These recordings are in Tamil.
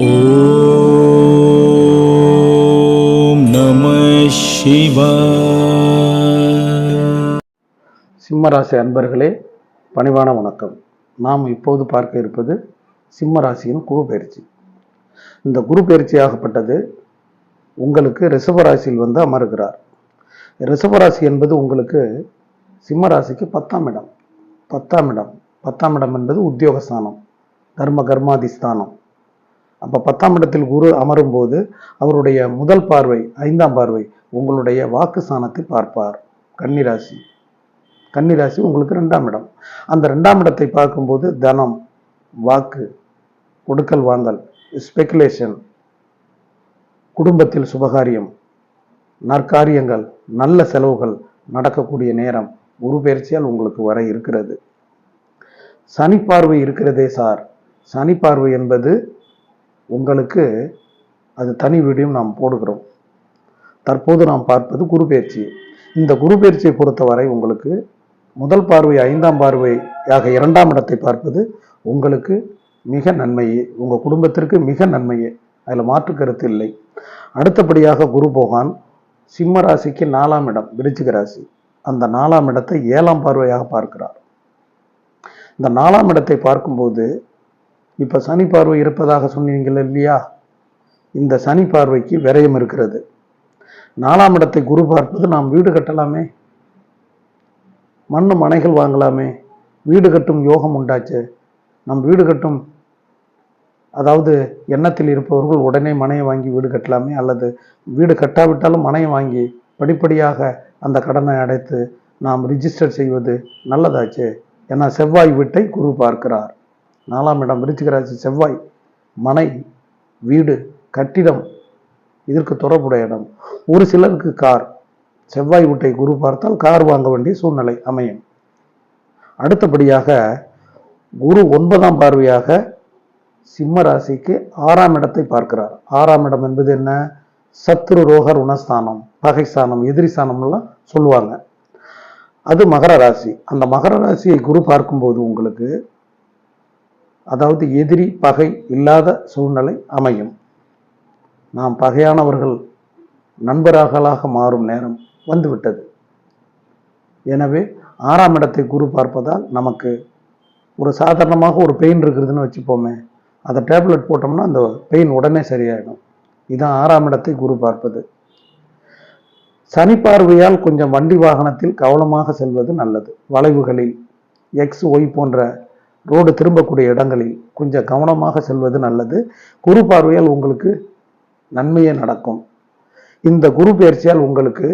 ஓம் நம சிவாய. சிம்மராசி அன்பர்களே, பணிவான வணக்கம். நாம் இப்போது பார்க்க இருப்பது சிம்மராசியின் குரு பயிற்சி. இந்த குரு பயிற்சி ஆகப்பட்டது உங்களுக்கு ரிஷபராசியில் வந்து அமர்கிறார். ரிஷபராசி என்பது உங்களுக்கு சிம்மராசிக்கு 10ஆம் இடம். 10ஆம் இடம் என்பது உத்தியோகஸ்தானம், தர்ம கர்மாதிஸ்தானம். அப்போ 10ஆம் இடத்தில் குரு அமரும் போது அவருடைய முதல் பார்வை, 5ஆம் பார்வை உங்களுடைய வாக்கு ஸ்தானத்தை பார்ப்பார். கன்னிராசி உங்களுக்கு 2ஆம் இடம். அந்த 2ஆம் இடத்தை பார்க்கும்போது தனம், வாக்கு, கொடுக்கல் வாங்கல், ஸ்பெகுலேஷன், குடும்பத்தில் சுபகாரியம், நற்காரியங்கள், நல்ல செலவுகள் நடக்கக்கூடிய நேரம் குரு பயிற்சியால் உங்களுக்கு வர இருக்கிறது. சனி பார்வை இருக்கிறதே சார், சனி பார்வை என்பது உங்களுக்கு அது தனி வீடியோ நாம் போடுகிறோம். தற்போது நாம் பார்ப்பது குரு பயிற்சி. இந்த குரு பயிற்சியை பொறுத்தவரை உங்களுக்கு முதல் பார்வை 5ஆம் பார்வையாக 2ஆம் இடத்தை பார்ப்பது உங்களுக்கு மிக நன்மையே, உங்கள் குடும்பத்திற்கு மிக நன்மையே, அதில் மாற்று கருத்து இல்லை. அடுத்தபடியாக குரு பகவான் சிம்ம ராசிக்கு 4ஆம் இடம் விருச்சிக ராசி, அந்த 4ஆம் இடத்தை 7ஆம் பார்வையாக பார்க்கிறார். இந்த 4ஆம் இடத்தை பார்க்கும்போது இப்போ சனி பார்வை இருப்பதாக சொன்னீங்கள் இல்லையா, இந்த சனி பார்வைக்கு விரயம் இருக்கிறது. 4ஆம் இடத்தை குரு பார்ப்பது நாம் வீடு கட்டலாமே, மண்ணு மனைகள் வாங்கலாமே, வீடு கட்டும் யோகம் உண்டாச்சு. நம் வீடு கட்டும், அதாவது எண்ணத்தில் இருப்பவர்கள் உடனே மனையை வாங்கி வீடு கட்டலாமே, அல்லது வீடு கட்டாவிட்டாலும் மனையை வாங்கி படிப்படியாக அந்த கடனை அடைத்து நாம் ரிஜிஸ்டர் செய்வது நல்லதாச்சு. ஏன்னா செவ்வாய் வீட்டை குரு பார்க்கிறார். 4ஆம் இடம் விருச்சிக ராசி, செவ்வாய், மனை, வீடு, கட்டிடம், இதற்கு தொடர்புடைய இடம். ஒரு சிலருக்கு கார், செவ்வாய் வீட்டை குரு பார்த்தால் கார் வாங்க வேண்டிய சூழ்நிலை அமையும். அடுத்தபடியாக குரு 9ஆம் பார்வையாக சிம்ம ராசிக்கு 6ஆம் இடத்தை பார்க்கிறார். 6ஆம் இடம் என்பது என்ன? சத்ரு ரோக ருணஸ்தானம், பகைஸ்தானம், எதிரி ஸ்தானம்லாம் சொல்லுவாங்க. அது மகர ராசி. அந்த மகர ராசியை குரு பார்க்கும்போது உங்களுக்கு அதாவது எதிரி பகை இல்லாத சூழ்நிலை அமையும். நாம் பகையானவர்கள் நண்பர்களாக மாறும் நேரம் வந்துவிட்டது. எனவே 6ஆம் இடத்தை குரு பார்ப்பதால் நமக்கு ஒரு சாதாரணமாக ஒரு பெயின் இருக்குதுன்னு வச்சுப்போமே, அதை டேப்லெட் போட்டோம்னா அந்த பெயின் உடனே சரியாயிடும். இதுதான் 6ஆம் இடத்தை குரு பார்ப்பது. சனி பார்வையால் கொஞ்சம் வண்டி வாகனத்தில் கவனமாக செல்வது நல்லது. வளைவுகளில், எக்ஸ் ஒய் போன்ற ரோடு திரும்பக்கூடிய இடங்களில் கொஞ்சம் கவனமாக செல்வது நல்லது. குரு பார்வையால் உங்களுக்கு நன்மையே நடக்கும். இந்த குரு பயிற்சியால் உங்களுக்கு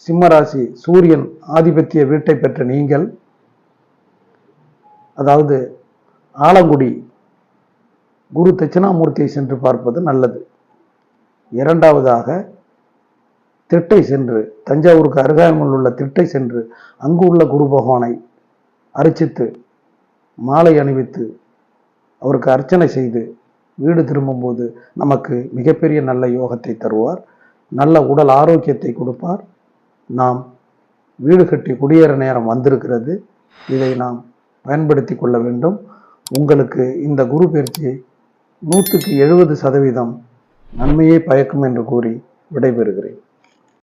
சிம்மராசி சூரியன் ஆதிபத்திய வீட்டை பெற்ற நீங்கள், அதாவது ஆலங்குடி குரு தட்சிணாமூர்த்தியை சென்று பார்ப்பது நல்லது. இரண்டாவதாக திட்டை சென்று, தஞ்சாவூருக்கு அருகாமையில் உள்ள திட்டை சென்று அங்கு உள்ள குரு பகவானை அர்ச்சித்து மாலை அணிவித்து அவருக்கு அர்ச்சனை செய்து வீடு திரும்பும்போது நமக்கு மிகப்பெரிய நல்ல யோகத்தை தருவார், நல்ல உடல் ஆரோக்கியத்தை கொடுப்பார். நாம் வீடு கட்டி குடியேற நேரம் வந்திருக்கிறது, இதை நாம் பயன்படுத்தி கொள்ள வேண்டும். உங்களுக்கு இந்த குரு பயிற்சி 100% நன்மையே பயக்கும் என்று கூறி விடைபெறுகிறேன்.